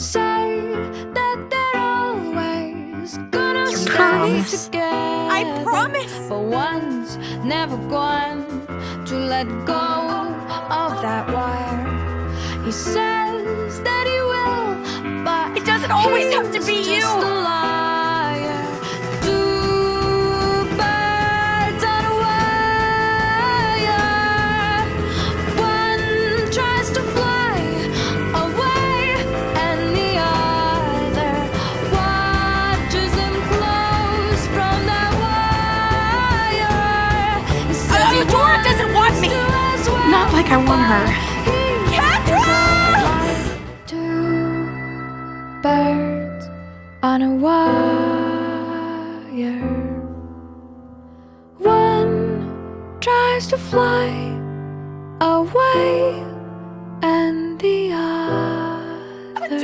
say that they're always gonna stay promise. together. I promise. But one's never going to let go of that wire. He says that he will, but It doesn't always have to be he's you. just a liar. Two birds on a wire. One tries to fly away, and the other watches him close from that wire. He says he Dora doesn't want me. wants to as well, Not like I want her. Catra! Two birds on a wire. One tries to fly away, and the other